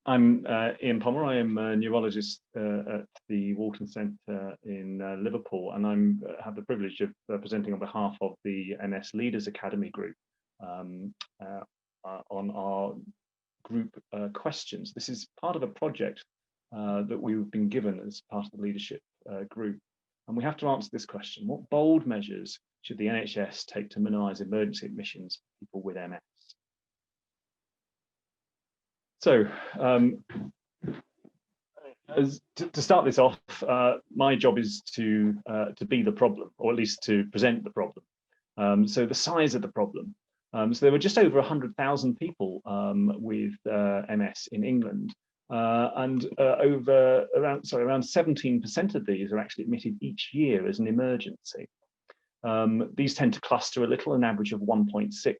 I'm Ian Palmer. I am a neurologist at the Walton Centre in Liverpool, and I have the privilege of presenting on behalf of the MS Leaders Academy group on our group questions. This is part of a project that we've been given as part of the leadership group, and we have to answer this question: what bold measures should the NHS take to minimise emergency admissions for people with MS? So, to start this off, my job is to be the problem, or at least to present the problem. So the size of the problem. So there were just over 100,000 people with MS in England, and around 17% of these are actually admitted each year as an emergency. These tend to cluster a little, an average of 1.6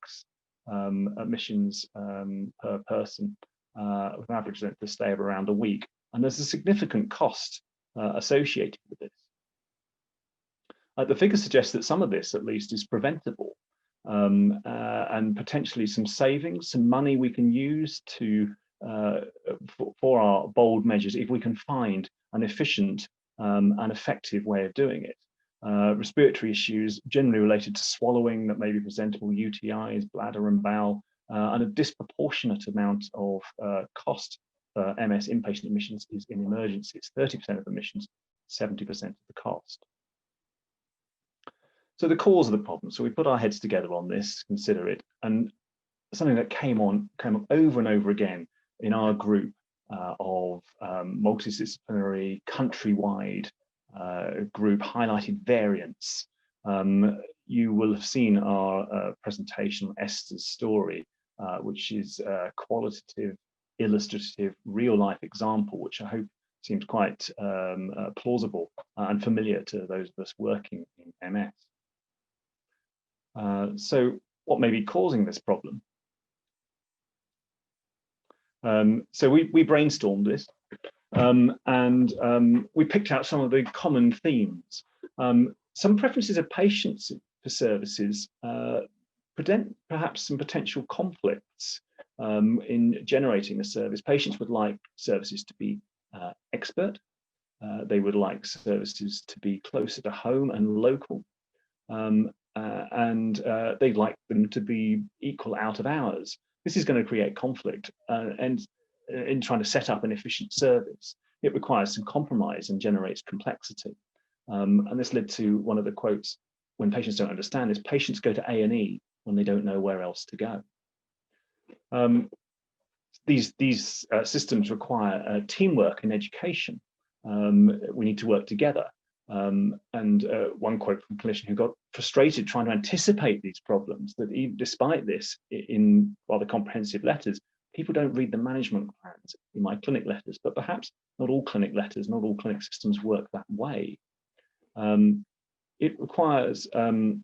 admissions per person, with an average length of stay of around a week. And there's a significant cost associated with this. The figures suggest that some of this, at least, is preventable, and potentially some savings, some money we can use to for our bold measures if we can find an efficient and effective way of doing it. Respiratory issues generally related to swallowing that may be presentable, UTIs, bladder and bowel, and a disproportionate amount of cost for MS inpatient admissions is in emergencies. 30% of admissions, 70% of the cost. So the cause of the problem. So we put our heads together on this, consider it, and something that came up over and over again in our group of multidisciplinary, countrywide group highlighted variants. You will have seen our presentation on Esther's story, which is a qualitative, illustrative, real-life example, which I hope seems quite plausible and familiar to those of us working in MS. So what may be causing this problem? So we brainstormed this, and we picked out some of the common themes. Some preferences of patients for services present perhaps some potential conflicts in generating a service. Patients would like services to be expert. They would like services to be closer to home and local. And they'd like them to be equal out of hours. This is going to create conflict, and in trying to set up an efficient service, it requires some compromise and generates complexity. And this led to one of the quotes: when patients don't understand this, patients go to A&E when they don't know where else to go. These systems require teamwork and education. We need to work together. And one quote from a clinician who got frustrated trying to anticipate these problems, that even despite this, in rather comprehensive letters, people don't read the management plans in my clinic letters, but perhaps not all clinic letters, not all clinic systems work that way. It requires, so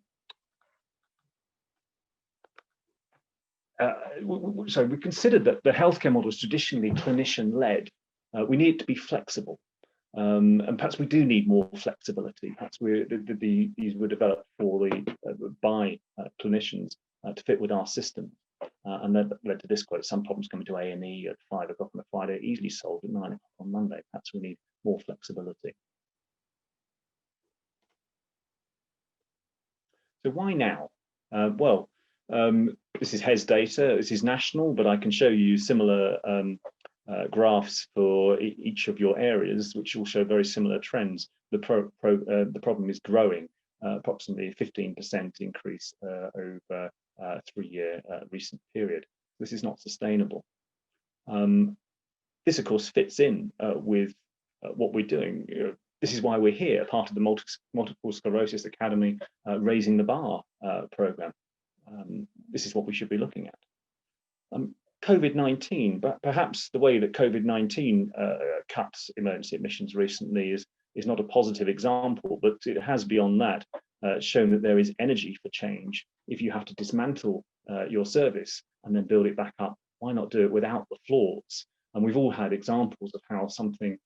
we considered that the healthcare model is traditionally clinician-led. We need it to be flexible. And perhaps we do need more flexibility. Perhaps these were developed by clinicians to fit with our system. And that led to this quote: some problems coming to A&E at 5 o'clock on a Friday are easily solved at 9 o'clock on Monday. Perhaps we need more flexibility. So why now? This is HES data. This is national, but I can show you similar graphs for each of your areas, which will show very similar trends. The problem is growing, approximately 15% increase over a 3-year recent period. This is not sustainable. This, of course, fits in with what we're doing. This is why we're here, part of the Multiple Sclerosis Academy Raising the Bar program. This is what we should be looking at. COVID-19, but perhaps the way that COVID-19 cuts emergency admissions recently is not a positive example, but it has beyond that shown that there is energy for change. If you have to dismantle your service and then build it back up, why not do it without the flaws? And we've all had examples of how something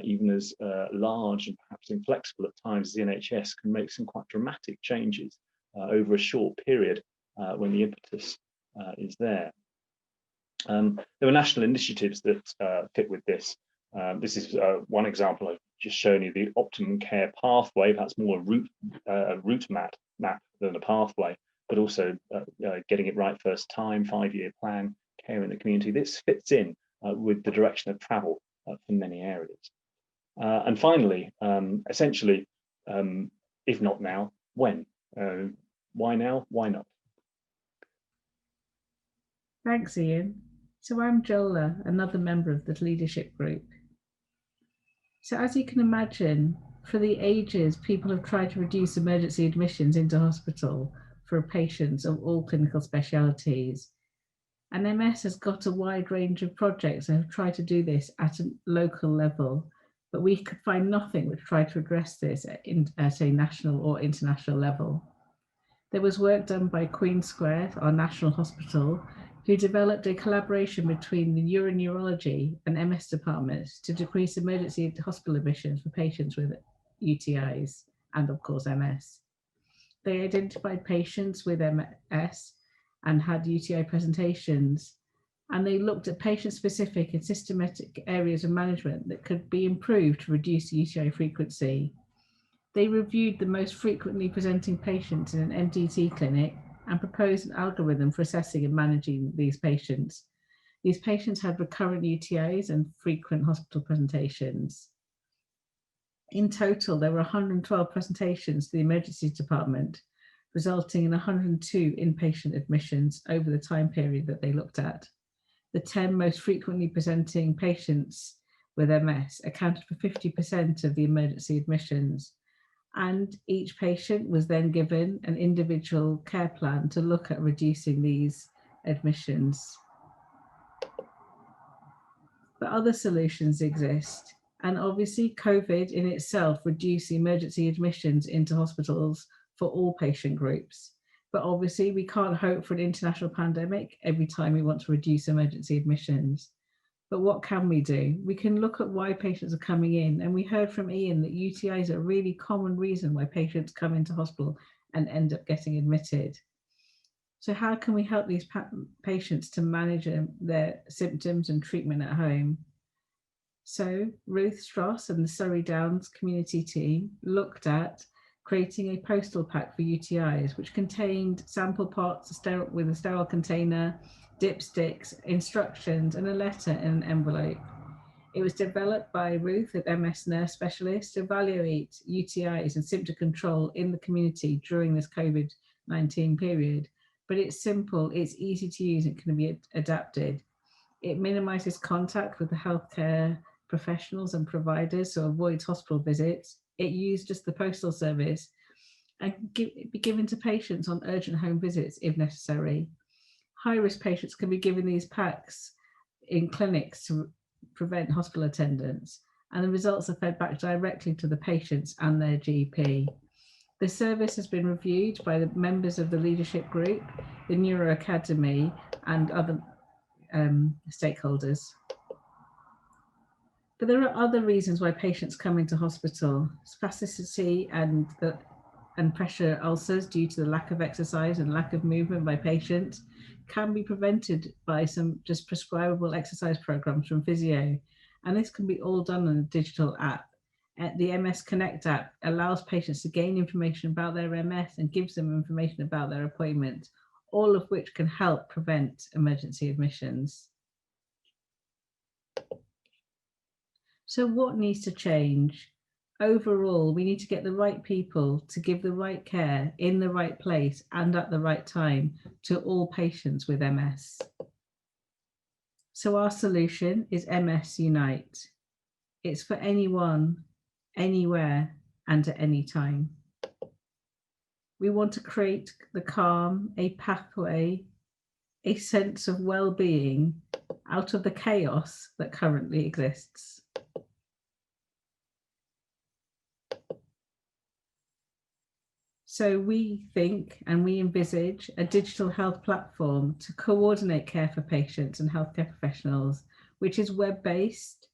even as large and perhaps inflexible at times as the NHS can make some quite dramatic changes over a short period when the impetus is there. There were national initiatives that fit with this. This is one example I've just shown you, the optimum care pathway. That's more a route map than a pathway, but also getting it right first time, 5-year plan, care in the community. This fits in with the direction of travel for many areas. And finally, essentially, if not now, when? Why now? Why not? Thanks, Ian. So I'm Jola, another member of the leadership group. So as you can imagine, for the ages, people have tried to reduce emergency admissions into hospital for patients of all clinical specialities. And MS has got a wide range of projects that have tried to do this at a local level, but we could find nothing which tried to address this at a national or international level. There was work done by Queen Square, our national hospital, who developed a collaboration between the Neurology and MS departments to decrease emergency hospital admissions for patients with UTIs and, of course, MS. They identified patients with MS and had UTI presentations, and they looked at patient-specific and systematic areas of management that could be improved to reduce UTI frequency. They reviewed the most frequently presenting patients in an MDT clinic and proposed an algorithm for assessing and managing these patients. These patients had recurrent UTIs and frequent hospital presentations. In total, there were 112 presentations to the emergency department, resulting in 102 inpatient admissions over the time period that they looked at. The 10 most frequently presenting patients with MS accounted for 50% of the emergency admissions, and each patient was then given an individual care plan to look at reducing these admissions. But other solutions exist, and obviously COVID in itself reduced the emergency admissions into hospitals for all patient groups. But obviously we can't hope for an international pandemic every time we want to reduce emergency admissions. But what can we do? We can look at why patients are coming in, and we heard from Ian that UTIs are a really common reason why patients come into hospital and end up getting admitted. So how can we help these patients to manage their symptoms and treatment at home? So Ruth Stross and the Surrey Downs community team looked at creating a postal pack for UTIs, which contained sample pots with a sterile container, dipsticks, instructions, and a letter in an envelope. It was developed by Ruth, an MS nurse specialist, to evaluate UTIs and symptom control in the community during this COVID-19 period. But it's simple, it's easy to use, and can be adapted. It minimizes contact with the healthcare professionals and providers, so avoids hospital visits. It used just the postal service and be given to patients on urgent home visits if necessary. High-risk patients can be given these packs in clinics to prevent hospital attendance, and the results are fed back directly to the patients and their GP. The service has been reviewed by the members of the leadership group, the Neuro Academy, and other stakeholders. But there are other reasons why patients come into hospital. Spasticity and pressure ulcers due to the lack of exercise and lack of movement by patients can be prevented by some just prescribable exercise programs from physio. And this can be all done on a digital app. The MS Connect app allows patients to gain information about their MS and gives them information about their appointment, all of which can help prevent emergency admissions. So what needs to change? Overall, we need to get the right people to give the right care in the right place and at the right time to all patients with MS. So our solution is MS Unite. It's for anyone, anywhere, and at any time. We want to create the calm, a pathway, a sense of well-being out of the chaos that currently exists. So we think and we envisage a digital health platform to coordinate care for patients and healthcare professionals, which is web-based,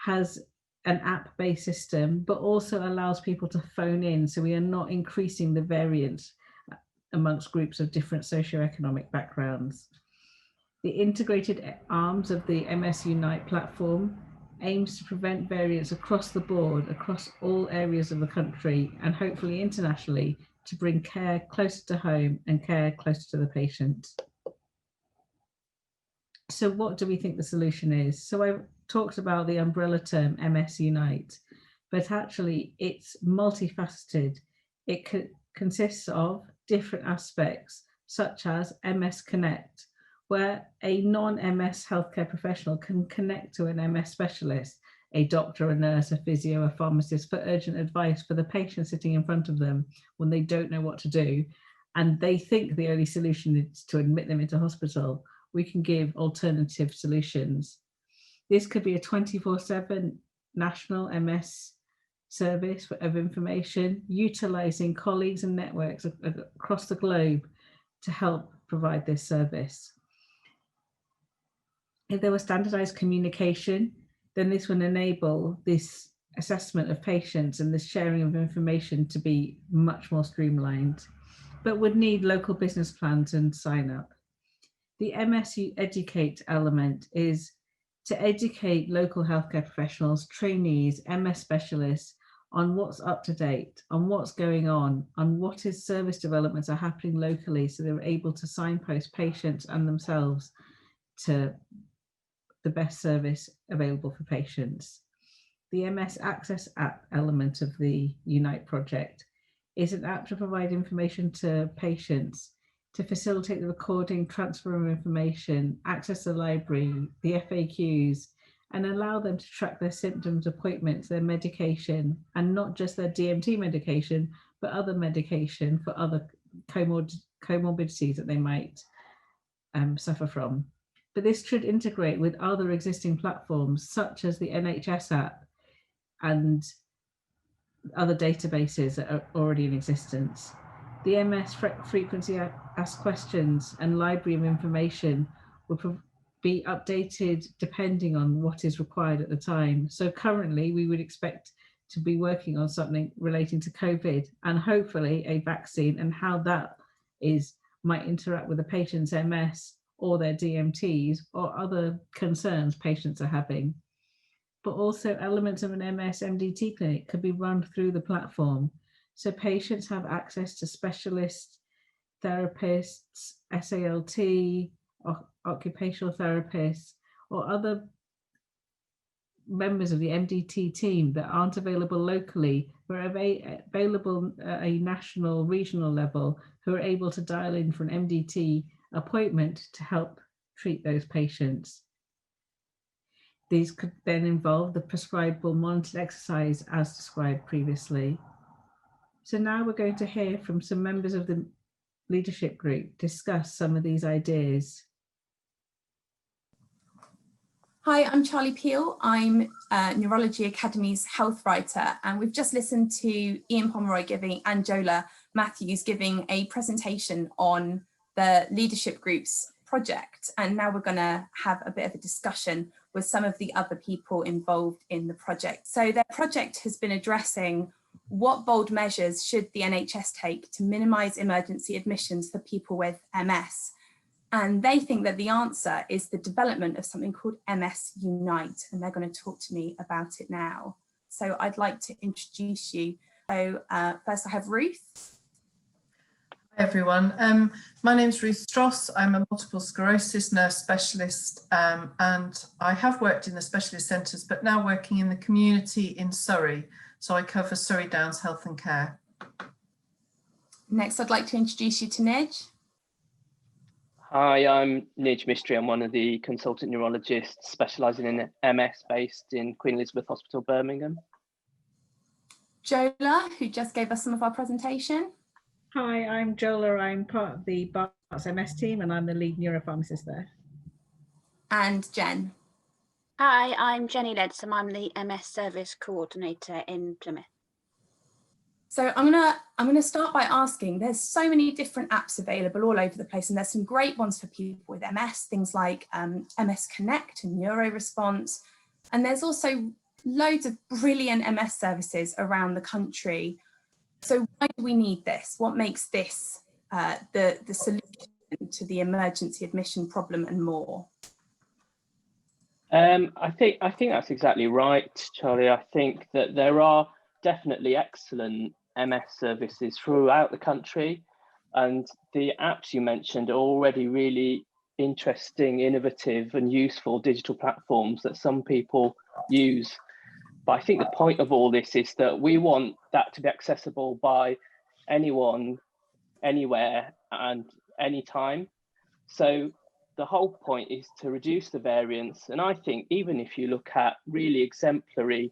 has an app-based system, but also allows people to phone in, so we are not increasing the variance amongst groups of different socioeconomic backgrounds. The integrated arms of the MS Unite platform aims to prevent variants across the board, across all areas of the country, and hopefully internationally, to bring care closer to home and care closer to the patient. So what do we think the solution is? So I talked about the umbrella term MS Unite, but actually it's multifaceted. It consists of different aspects, such as MS Connect, where a non-MS healthcare professional can connect to an MS specialist, a doctor, a nurse, a physio, a pharmacist, for urgent advice for the patient sitting in front of them when they don't know what to do, and they think the only solution is to admit them into hospital. We can give alternative solutions. This could be a 24/7 national MS service of information, utilising colleagues and networks across the globe to help provide this service. If there was standardised communication, then this would enable this assessment of patients and the sharing of information to be much more streamlined, but would need local business plans and sign up. The MS Educate element is to educate local healthcare professionals, trainees, MS specialists on what's up to date, on what's going on what is service developments are happening locally, so they're able to signpost patients and themselves to the best service available for patients. The MS Access app element of the Unite project is an app to provide information to patients to facilitate the recording, transfer of information, access the library, the FAQs, and allow them to track their symptoms, appointments, their medication, and not just their DMT medication, but other medication for other comorbidities that they might suffer from. But this should integrate with other existing platforms, such as the NHS app and other databases that are already in existence. The MS frequency asked questions and library of information will be updated depending on what is required at the time. So currently we would expect to be working on something relating to COVID and hopefully a vaccine, and how that might interact with the patient's MS or their DMTs or other concerns patients are having. But also elements of an MS MDT clinic could be run through the platform. So patients have access to specialists, therapists, SALT, occupational therapists, or other members of the MDT team that aren't available locally, but are available at a national, regional level, who are able to dial in for an MDT appointment to help treat those patients. These could then involve the prescribable monitored exercise as described previously. So now we're going to hear from some members of the leadership group discuss some of these ideas. Hi, I'm Charlie Peel. I'm Neurology Academy's health writer, and we've just listened to Ian Pomeroy and Jola Matthews giving a presentation on the leadership group's project. And now we're going to have a bit of a discussion with some of the other people involved in the project. So their project has been addressing what bold measures should the NHS take to minimise emergency admissions for people with MS. And they think that the answer is the development of something called MS Unite, and they're going to talk to me about it now. So I'd like to introduce you. So first I have Ruth. Hi everyone, my name's Ruth Stross. I'm a multiple sclerosis nurse specialist and I have worked in the specialist centres, but now working in the community in Surrey. So I cover Surrey Downs Health and Care. Next, I'd like to introduce you to Nij. Hi, I'm Nij Mistry. I'm one of the consultant neurologists specialising in MS based in Queen Elizabeth Hospital, Birmingham. Jola, who just gave us some of our presentation. Hi, I'm Jola. I'm part of the Barts MS team and I'm the lead neuropharmacist there. And Jen. Hi, I'm Jenny Ledsom. I'm the MS Service Coordinator in Plymouth. So I'm gonna start by asking, there's so many different apps available all over the place, and there's some great ones for people with MS, things like MS Connect and NeuroResponse. And there's also loads of brilliant MS services around the country. So why do we need this? What makes this the solution to the emergency admission problem and more? I think that's exactly right, Charlie. I think that there are definitely excellent MS services throughout the country, and the apps you mentioned are already really interesting, innovative and useful digital platforms that some people use. But I think the point of all this is that we want that to be accessible by anyone, anywhere and anytime. So the whole point is to reduce the variance. And I think even if you look at really exemplary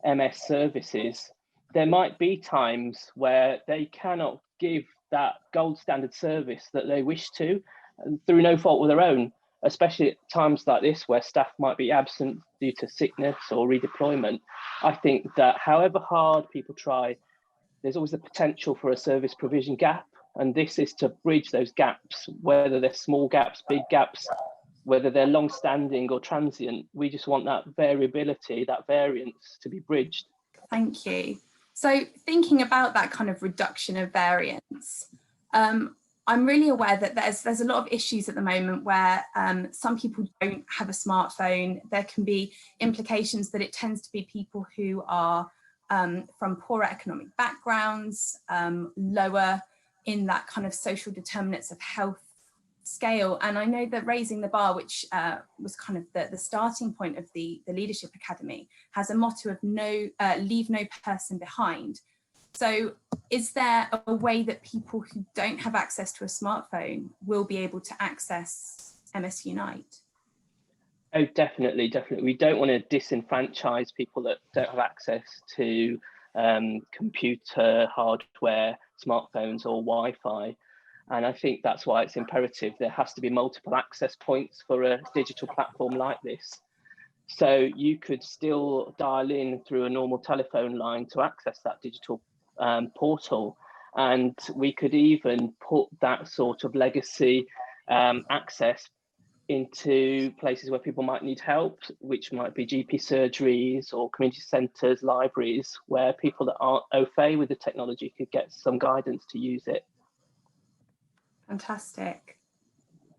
MS services, there might be times where they cannot give that gold standard service that they wish to, through no fault of their own, especially at times like this where staff might be absent due to sickness or redeployment. I think that however hard people try, there's always the potential for a service provision gap. And this is to bridge those gaps, whether they're small gaps, big gaps, whether they're long-standing or transient. We just want that variability, that variance to be bridged. Thank you. So thinking about that kind of reduction of variance, I'm really aware that there's a lot of issues at the moment where some people don't have a smartphone. There can be implications that it tends to be people who are from poorer economic backgrounds, lower in that kind of social determinants of health scale. And I know that Raising the Bar, which was kind of the starting point of the Leadership Academy, has a motto of leave no person behind. So is there a way that people who don't have access to a smartphone will be able to access MS Unite? Oh, definitely. We don't want to disenfranchise people that don't have access to computer, hardware, smartphones or Wi-Fi. And I think that's why it's imperative there has to be multiple access points for a digital platform like this. So you could still dial in through a normal telephone line to access that digital portal. And we could even put that sort of legacy access into places where people might need help, which might be GP surgeries or community centres, libraries, where people that aren't au fait with the technology could get some guidance to use it. Fantastic.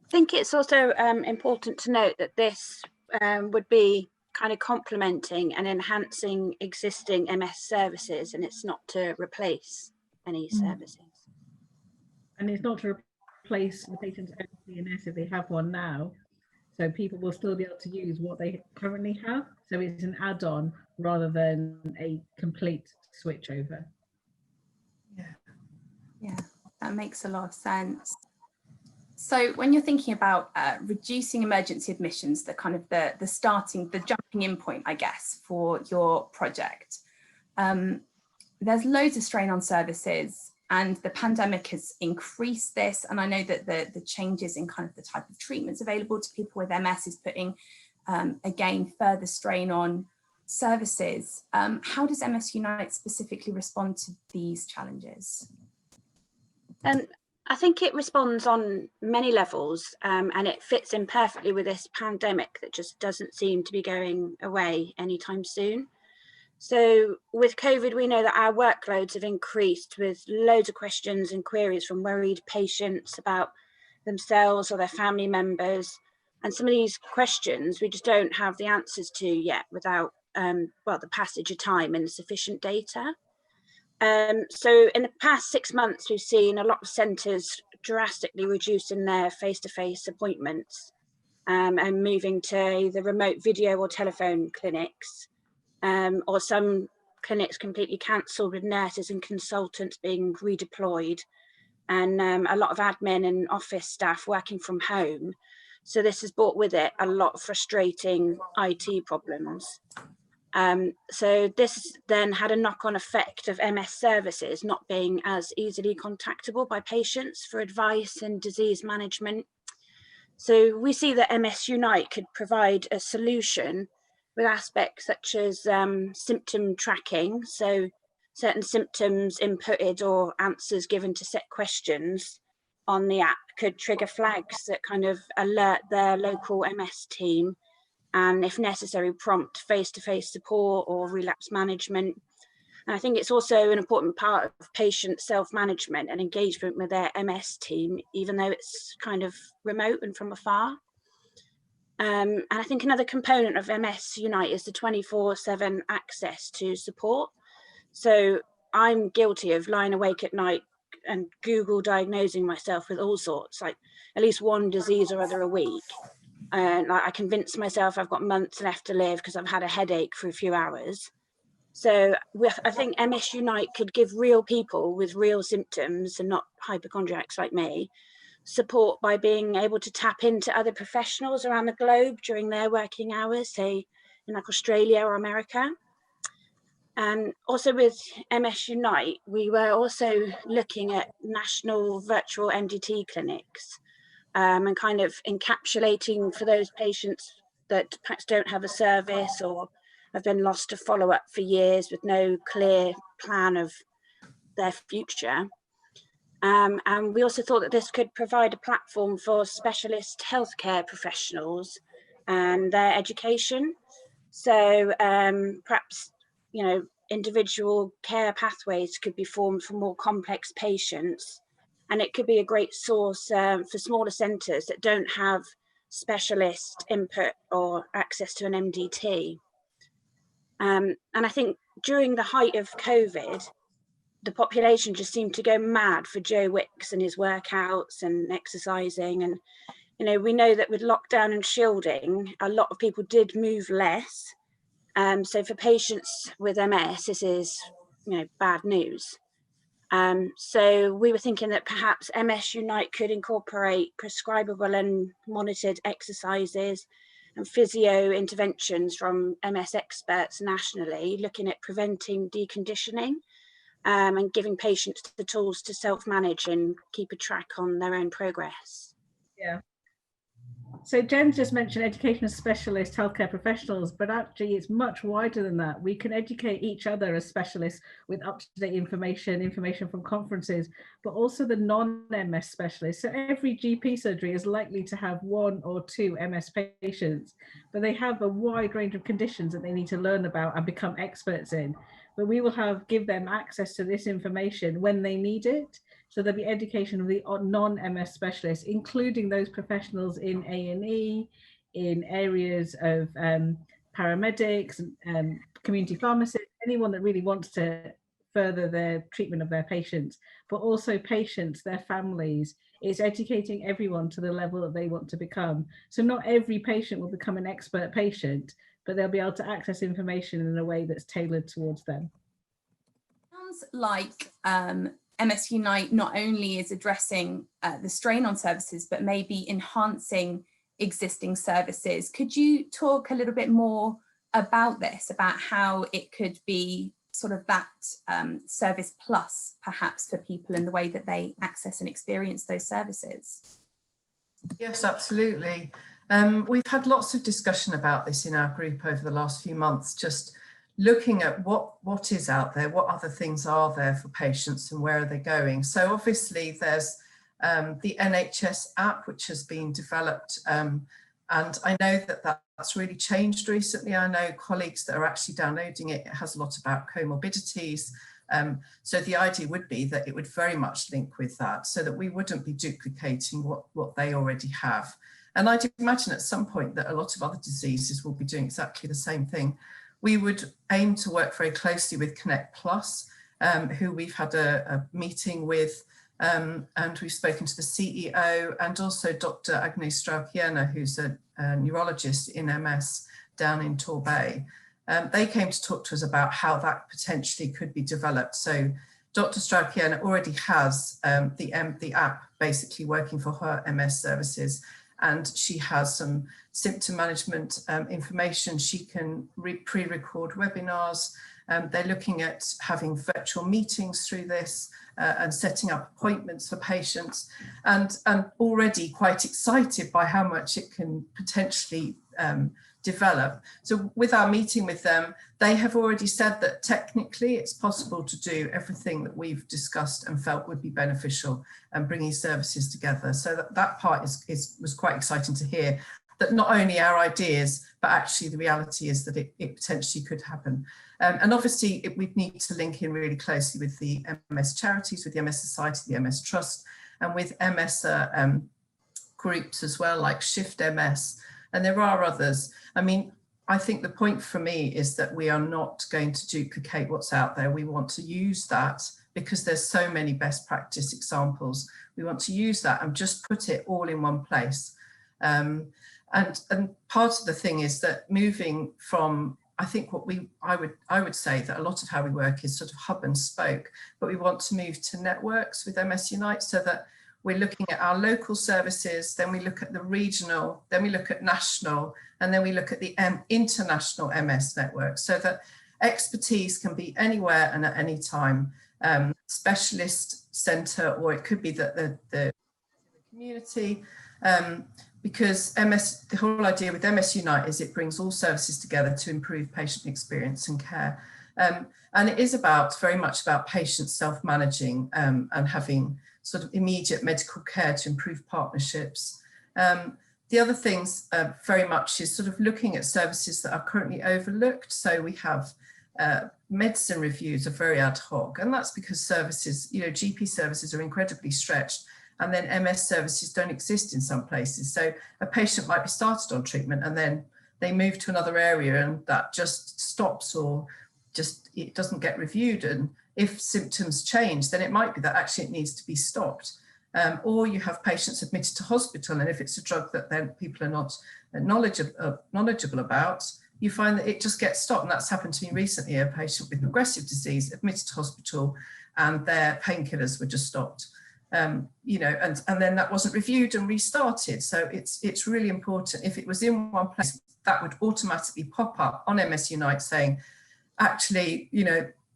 I think it's also important to note that this would be kind of complementing and enhancing existing MS services, and it's not to replace any services. And it's not to replace the patient's own CNS if they have one now. So people will still be able to use what they currently have. So it's an add-on rather than a complete switch over. Yeah, that makes a lot of sense. So when you're thinking about reducing emergency admissions, the kind of the jumping in point, I guess, for your project, there's loads of strain on services, and the pandemic has increased this. And I know that the changes in kind of the type of treatments available to people with MS is putting, again, further strain on services. How does MS Unite specifically respond to these challenges? I think it responds on many levels, and it fits in perfectly with this pandemic that just doesn't seem to be going away anytime soon. So with COVID, we know that our workloads have increased with loads of questions and queries from worried patients about themselves or their family members. And some of these questions we just don't have the answers to yet without, the passage of time and sufficient data. So in the past 6 months, we've seen a lot of centres drastically reducing their face-to-face appointments and moving to either remote video or telephone clinics, or some clinics completely cancelled with nurses and consultants being redeployed, and a lot of admin and office staff working from home. So this has brought with it a lot of frustrating IT problems. So this then had a knock-on effect of MS services not being as easily contactable by patients for advice and disease management. So we see that MS Unite could provide a solution with aspects such as symptom tracking. So certain symptoms inputted or answers given to set questions on the app could trigger flags that kind of alert their local MS team, and if necessary, prompt face-to-face support or relapse management. And I think it's also an important part of patient self-management and engagement with their MS team, even though it's kind of remote and from afar. And I think another component of MS Unite is the 24/7 access to support. So I'm guilty of lying awake at night and Google diagnosing myself with all sorts, like at least one disease or other a week. And I convince myself I've got months left to live because I've had a headache for a few hours. So I think MS Unite could give real people with real symptoms, and not hypochondriacs like me, support by being able to tap into other professionals around the globe during their working hours, say in like Australia or America. And also with MS Unite, we were also looking at national virtual MDT clinics, and kind of encapsulating for those patients that perhaps don't have a service or have been lost to follow-up for years with no clear plan of their future. And we also thought that this could provide a platform for specialist healthcare professionals and their education. So perhaps, you know, individual care pathways could be formed for more complex patients. And it could be a great source for smaller centres that don't have specialist input or access to an MDT. And I think during the height of COVID, the population just seemed to go mad for Joe Wicks and his workouts and exercising. And, you know, we know that with lockdown and shielding, a lot of people did move less. So for patients with MS, this is, you know, bad news. So we were thinking that perhaps MS Unite could incorporate prescribable and monitored exercises and physio interventions from MS experts nationally, looking at preventing deconditioning, and giving patients the tools to self-manage and keep a track on their own progress. Yeah. So Jen just mentioned educational specialists, healthcare professionals, but actually it's much wider than that. We can educate each other as specialists with up-to-date information from conferences, but also the non-MS specialists. So every GP surgery is likely to have 1 or 2 MS patients, but they have a wide range of conditions that they need to learn about and become experts in. But we will give them access to this information when they need it. So there'll be education of the non-MS specialists, including those professionals in A&E, in areas of paramedics, community pharmacists, anyone that really wants to further their treatment of their patients, but also patients, their families. It's educating everyone to the level that they want to become. So not every patient will become an expert patient, but they'll be able to access information in a way that's tailored towards them. Sounds like MS Unite not only is addressing the strain on services, but maybe enhancing existing services. Could you talk a little bit more about this, about how it could be sort of that service plus, perhaps, for people in the way that they access and experience those services? Yes, absolutely. We've had lots of discussion about this in our group over the last few months, just looking at what is out there, what other things are there for patients and where are they going. So obviously there's the NHS app, which has been developed, and I know that that's really changed recently. I know colleagues that are actually downloading it. It has a lot about comorbidities. So the idea would be that it would very much link with that, so that we wouldn't be duplicating what they already have. And I'd imagine at some point that a lot of other diseases will be doing exactly the same thing. We would aim to work very closely with Connect Plus, who we've had a meeting with, and we've spoken to the CEO and also Dr. Agnes Straukiena, who's a neurologist in MS down in Torbay. They came to talk to us about how that potentially could be developed. So Dr. Straukiena already has the app basically working for her MS services, and she has some symptom management information. She can pre-record webinars. They're looking at having virtual meetings through this and setting up appointments for patients, and already quite excited by how much it can potentially develop. So with our meeting with them, they have already said that technically it's possible to do everything that we've discussed and felt would be beneficial and bringing services together. So that part was quite exciting to hear. that not only our ideas, but actually the reality is that it potentially could happen. And obviously we need to link in really closely with the MS charities, with the MS Society, the MS Trust, and with MS groups as well, like Shift MS, and there are others. I mean, I think the point for me is that we are not going to duplicate what's out there. We want to use that because there's so many best practice examples. We want to use that and just put it all in one place. And part of the thing is that moving from, I think I would say that a lot of how we work is sort of hub and spoke, but we want to move to networks with MS Unite so that we're looking at our local services, then we look at the regional, then we look at national, and then we look at the international MS network so that expertise can be anywhere and at any time. Specialist centre, or it could be the community, because the whole idea with MS Unite is it brings all services together to improve patient experience and care. And it is very much about patients self-managing and having sort of immediate medical care to improve partnerships. The other things very much is sort of looking at services that are currently overlooked. So we have medicine reviews are very ad hoc, and that's because services, GP services are incredibly stretched, and then MS services don't exist in some places. So a patient might be started on treatment and then they move to another area and that just stops, or just it doesn't get reviewed. And if symptoms change, then it might be that actually it needs to be stopped. Or you have patients admitted to hospital, and if it's a drug that then people are not knowledgeable about, you find that it just gets stopped. And that's happened to me recently, a patient with progressive disease admitted to hospital and their painkillers were just stopped. And then that wasn't reviewed and restarted. So it's really important. If it was in one place, that would automatically pop up on MS Unite saying, actually,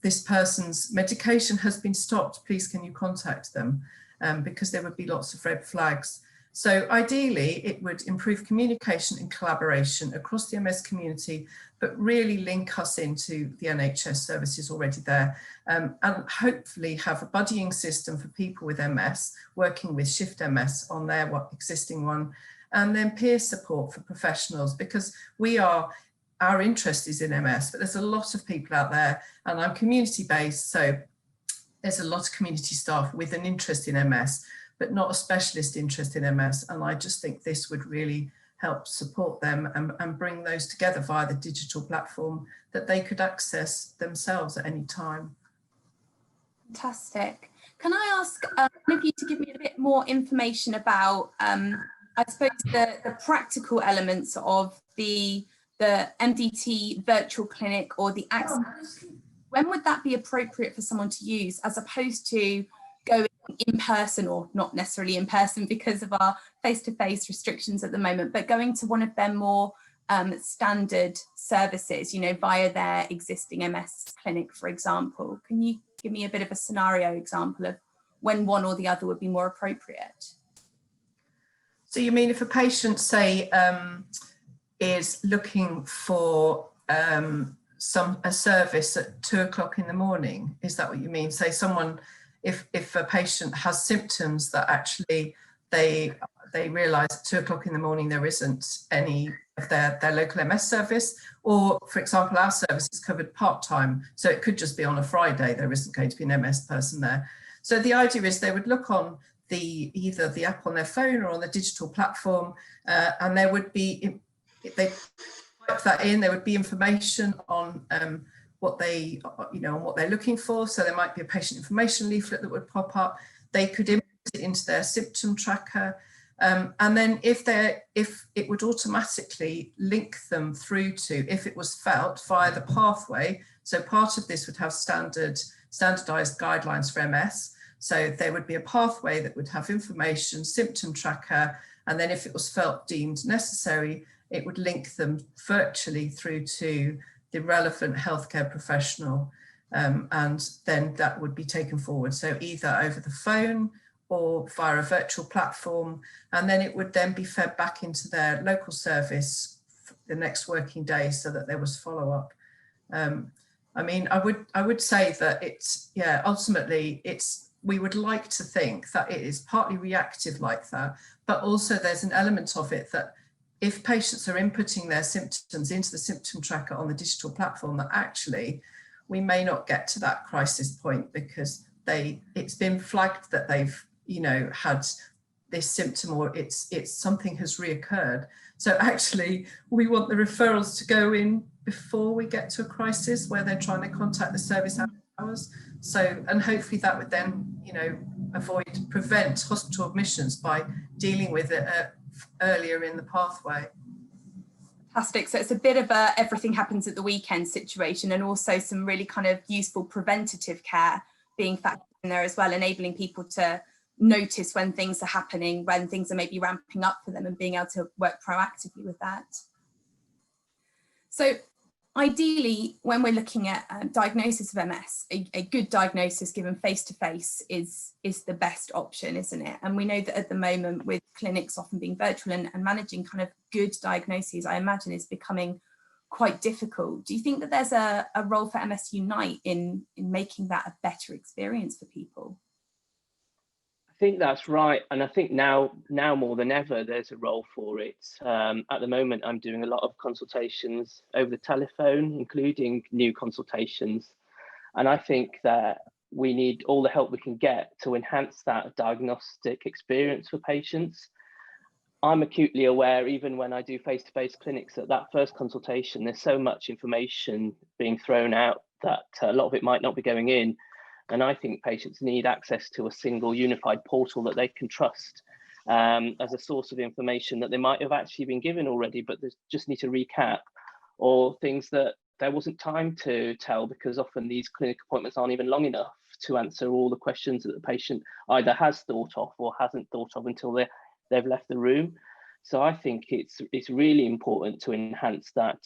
this person's medication has been stopped, please can you contact them? Because there would be lots of red flags. So ideally, it would improve communication and collaboration across the MS community, but really link us into the NHS services already there, and hopefully have a buddying system for people with MS, working with Shift MS on their existing one, and then peer support for professionals, because our interest is in MS, but there's a lot of people out there, and I'm community-based, so there's a lot of community staff with an interest in MS, but not a specialist interest in MS. And I just think this would really help support them and bring those together via the digital platform that they could access themselves at any time. Fantastic. Can I ask one of you to give me a bit more information about, I suppose, the practical elements of the MDT virtual clinic or the access? When would that be appropriate for someone to use, as opposed to going in person, or not necessarily in person because of our face-to-face restrictions at the moment, but going to one of their more standard services, via their existing MS clinic, for example? Can you give me a bit of a scenario example of when one or the other would be more appropriate? So you mean if a patient, say, is looking for a service at 2 o'clock in the morning, is that what you mean? Say someone, if a patient has symptoms that actually they realise at 2 o'clock in the morning there isn't any of their local MS service, or for example our service is covered part-time, so it could just be on a Friday, there isn't going to be an MS person there. So the idea is they would look on either the app on their phone or on the digital platform, and there would be, if they type that in, there would be information on what they're looking for. So there might be a patient information leaflet that would pop up. They could input it into their symptom tracker, and then if it would automatically link them through to, if it was felt, via the pathway. So part of this would have standardized guidelines for MS. So there would be a pathway that would have information, symptom tracker, and then if it was felt deemed necessary, it would link them virtually through to the relevant healthcare professional, and then that would be taken forward. So either over the phone or via a virtual platform, and then it would then be fed back into their local service for the next working day so that there was follow-up. I mean, I would say that it's, ultimately we would like to think that it is partly reactive like that, but also there's an element of it that if patients are inputting their symptoms into the symptom tracker on the digital platform, that actually we may not get to that crisis point because it's been flagged that they've, you know, had this symptom, or it's something has reoccurred. So actually we want the referrals to go in before we get to a crisis where they're trying to contact the service hours. So, and hopefully that would then, you know, prevent hospital admissions by dealing with it earlier in the pathway. Fantastic. So it's a bit of a everything happens at the weekend situation, and also some really kind of useful preventative care being factored in there as well, enabling people to notice when things are happening, when things are maybe ramping up for them, and being able to work proactively with that. So ideally, when we're looking at diagnosis of MS, a good diagnosis given face-to-face is the best option, isn't it? And we know that at the moment, with clinics often being virtual and managing kind of good diagnoses, I imagine is becoming quite difficult. Do you think that there's a role for MS Unite in making that a better experience for people? I think that's right, and I think now more than ever there's a role for it. At the moment I'm doing a lot of consultations over the telephone, including new consultations, and I think that we need all the help we can get to enhance that diagnostic experience for patients. I'm acutely aware, even when I do face-to-face clinics, that first consultation there's so much information being thrown out that a lot of it might not be going in. And I think patients need access to a single unified portal that they can trust as a source of information that they might have actually been given already, but they just need to recap, or things that there wasn't time to tell, because often these clinic appointments aren't even long enough to answer all the questions that the patient either has thought of or hasn't thought of until they've left the room. So I think it's really important to enhance that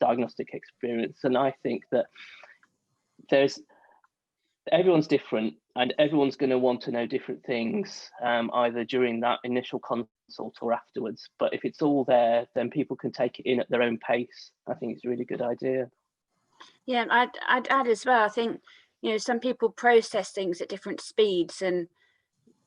diagnostic experience. And I think that everyone's different, and everyone's going to want to know different things, either during that initial consult or afterwards. But if it's all there, then people can take it in at their own pace. I think it's a really good idea. Yeah, I'd add as well, I think, you know, some people process things at different speeds, and,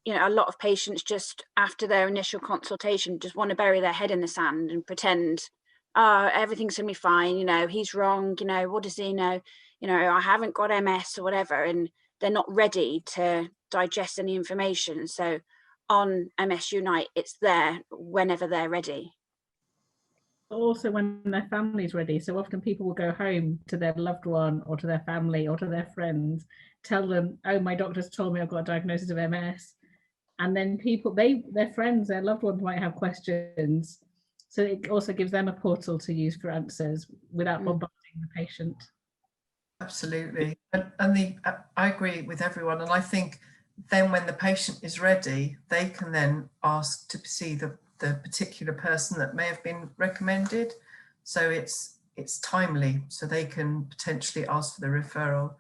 you know, a lot of patients just after their initial consultation just want to bury their head in the sand and pretend, oh, everything's gonna be fine, you know, he's wrong, you know, what does he know? You know, I haven't got MS or whatever, and they're not ready to digest any information. So on MS Unite, it's there whenever they're ready. Also when their family's ready. So often people will go home to their loved one or to their family or to their friends, tell them, oh, my doctor's told me I've got a diagnosis of MS. And then their friends, their loved ones might have questions. So it also gives them a portal to use for answers without bombarding the patient. Absolutely. And I agree with everyone. And I think then when the patient is ready, they can then ask to see the particular person that may have been recommended. So it's timely. So they can potentially ask for the referral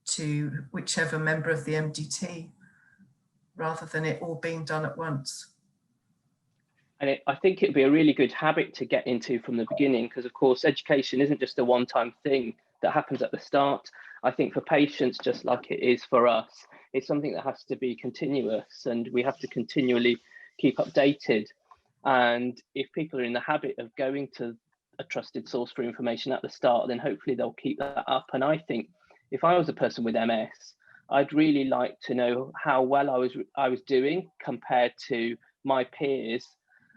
to whichever member of the MDT, rather than it all being done at once. And I think it'd be a really good habit to get into from the beginning, because of course education isn't just a one-time thing that happens at the start. I think for patients, just like it is for us, it's something that has to be continuous, and we have to continually keep updated. And if people are in the habit of going to a trusted source for information at the start, then hopefully they'll keep that up. And I think if I was a person with MS, I'd really like to know how well I was doing compared to my peers.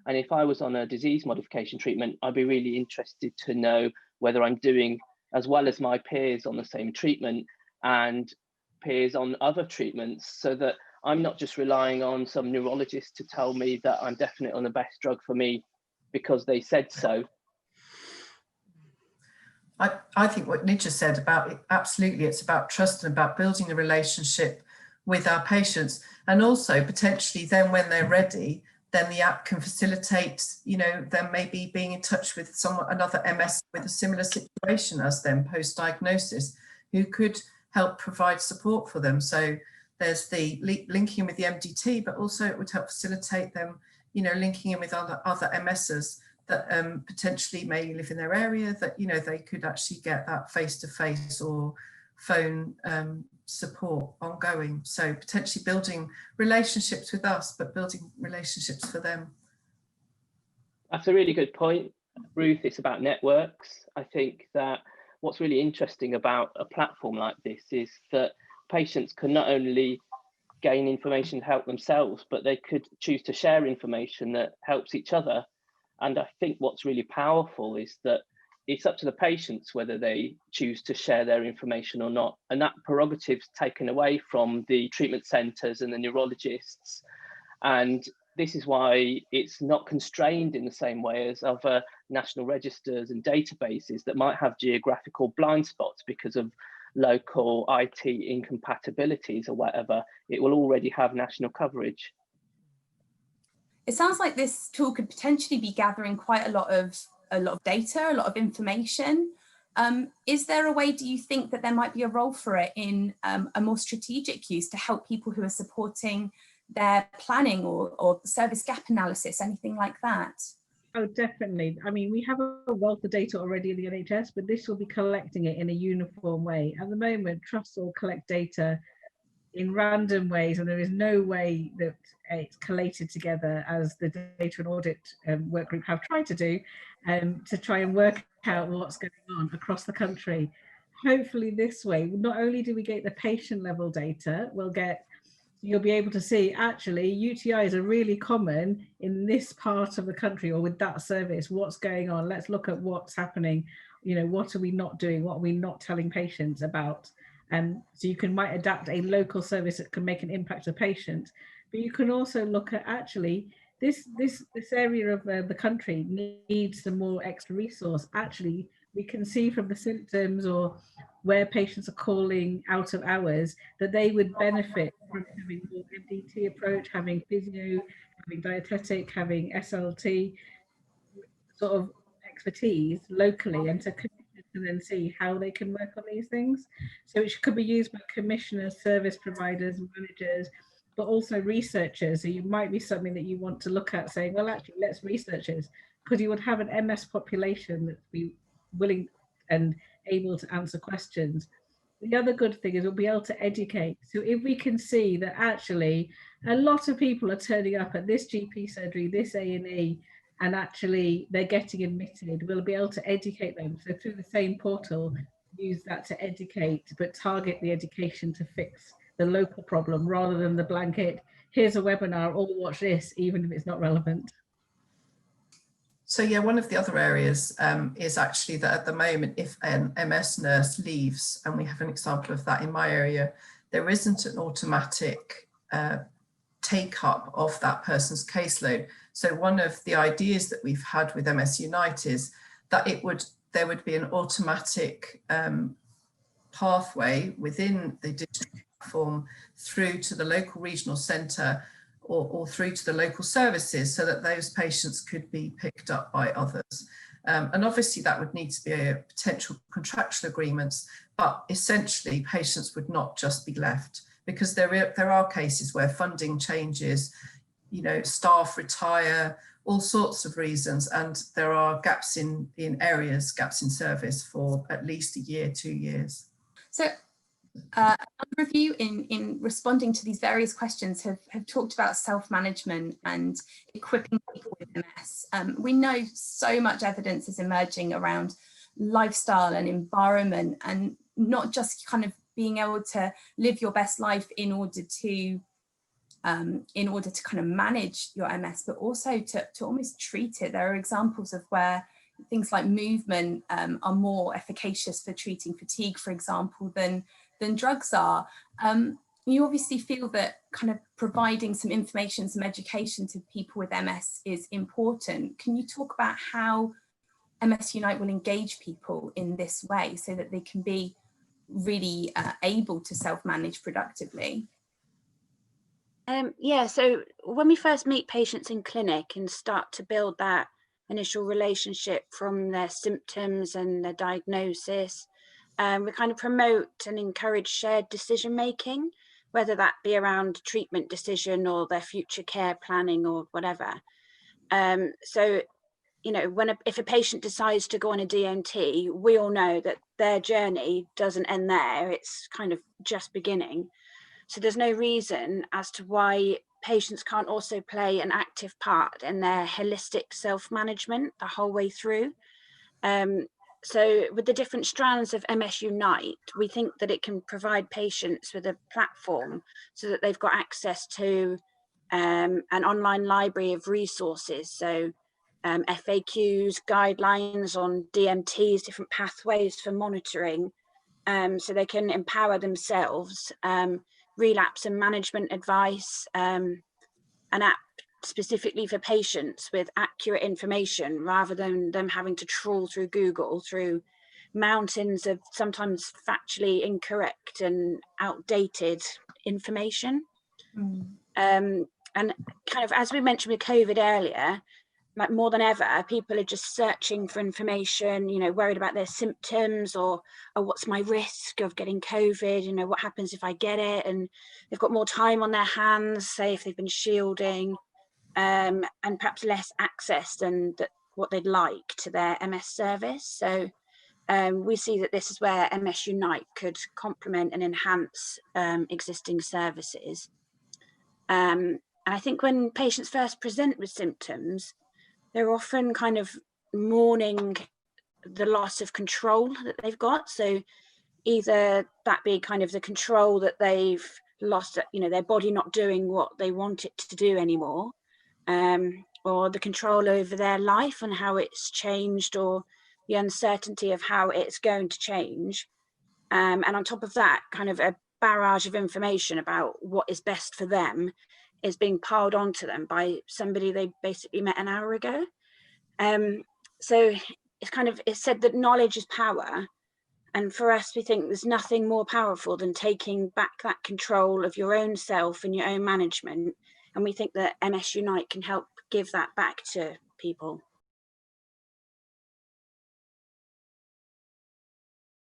And if I was on a disease modification treatment, I'd be really interested to know whether I'm doing as well as my peers on the same treatment and peers on other treatments, so that I'm not just relying on some neurologist to tell me that I'm definitely on the best drug for me because they said so. I think what Nidja said about it, absolutely, it's about trust and about building a relationship with our patients. And also potentially then when they're ready, then the app can facilitate, you know, them maybe being in touch with another MS with a similar situation as them post-diagnosis, who could help provide support for them. So there's the linking with the MDT, but also it would help facilitate them, you know, linking in with other MSs that potentially may live in their area, that, you know, they could actually get that face-to-face or phone support ongoing. So potentially building relationships with us, but building relationships for them. That's a really good point, Ruth. It's about networks. I think that what's really interesting about a platform like this is that patients can not only gain information to help themselves, but they could choose to share information that helps each other. And I think what's really powerful is that it's up to the patients whether they choose to share their information or not. And that prerogative's taken away from the treatment centres and the neurologists. And this is why it's not constrained in the same way as other national registers and databases that might have geographical blind spots because of local IT incompatibilities or whatever. It will already have national coverage. It sounds like this tool could potentially be gathering quite a lot of data, a lot of information. Is there a way, do you think, that there might be a role for it in a more strategic use to help people who are supporting their planning or service gap analysis, anything like that? Oh, definitely. I mean, we have a wealth of data already in the NHS, but this will be collecting it in a uniform way. At the moment, trusts will collect data in random ways, and there is no way that it's collated together as the data and audit work group have tried to do, to try and work out what's going on across the country. Hopefully this way, not only do we get the patient level data, you'll be able to see actually UTIs are really common in this part of the country or with that service. What's going on? Let's look at what's happening. You know, what are we not doing? What are we not telling patients about? So you might adapt a local service that can make an impact to the patient, but you can also look at actually this area of the country needs some more extra resource. Actually, we can see from the symptoms or where patients are calling out of hours that they would benefit from having more MDT approach, having physio, having dietetic, having SLT sort of expertise locally, and to then see how they can work on these things. So it could be used by commissioners, service providers, managers, but also researchers. So you might be something that you want to look at saying, well, actually, let's research this, because you would have an MS population that would be willing and able to answer questions. The other good thing is we'll be able to educate. So if we can see that actually a lot of people are turning up at this GP surgery, this A&E, and actually they're getting admitted, we'll be able to educate them. So through the same portal, use that to educate, but target the education to fix the local problem rather than the blanket, here's a webinar, all watch this, even if it's not relevant. So yeah, one of the other areas is actually that at the moment, if an MS nurse leaves, and we have an example of that in my area, there isn't an automatic take up of that person's caseload. So one of the ideas that we've had with MS Unite is that there would be an automatic pathway within the digital platform through to the local regional centre or through to the local services, so that those patients could be picked up by others. And obviously that would need to be a potential contractual agreements, but essentially patients would not just be left, because there are cases where funding changes, you know, staff retire, all sorts of reasons, and there are gaps in areas, gaps in service for at least a year, 2 years. So a number of you in responding to these various questions have talked about self-management and equipping people with MS. We know so much evidence is emerging around lifestyle and environment, and not just kind of being able to live your best life in order to kind of manage your MS, but also to almost treat it. There are examples of where things like movement are more efficacious for treating fatigue, for example, than drugs are. You obviously feel that kind of providing some information, some education to people with MS is important. Can you talk about how MS Unite will engage people in this way so that they can be really able to self-manage productively? Yeah, so when we first meet patients in clinic and start to build that initial relationship from their symptoms and their diagnosis, we kind of promote and encourage shared decision making, whether that be around treatment decision or their future care planning or whatever. So, you know, if a patient decides to go on a DMT, we all know that their journey doesn't end there. It's kind of just beginning. So there's no reason as to why patients can't also play an active part in their holistic self-management the whole way through. So with the different strands of MS Unite, we think that it can provide patients with a platform so that they've got access to an online library of resources. So FAQs, guidelines on DMTs, different pathways for monitoring, so they can empower themselves, relapse and management advice, an app specifically for patients with accurate information rather than them having to trawl through Google through mountains of sometimes factually incorrect and outdated information. And kind of, as we mentioned with COVID earlier, like more than ever, people are just searching for information, you know, worried about their symptoms or what's my risk of getting COVID, you know, what happens if I get it? And they've got more time on their hands, say if they've been shielding, and perhaps less access than what they'd like to their MS service. So we see that this is where MS Unite could complement and enhance existing services. And I think when patients first present with symptoms, they're often kind of mourning the loss of control that they've got. So either that be kind of the control that they've lost, you know, their body not doing what they want it to do anymore, or the control over their life and how it's changed, or the uncertainty of how it's going to change. And on top of that, kind of a barrage of information about what is best for them is being piled onto them by somebody they basically met an hour ago. So it's said that knowledge is power. And for us, we think there's nothing more powerful than taking back that control of your own self and your own management. And we think that MS Unite can help give that back to people.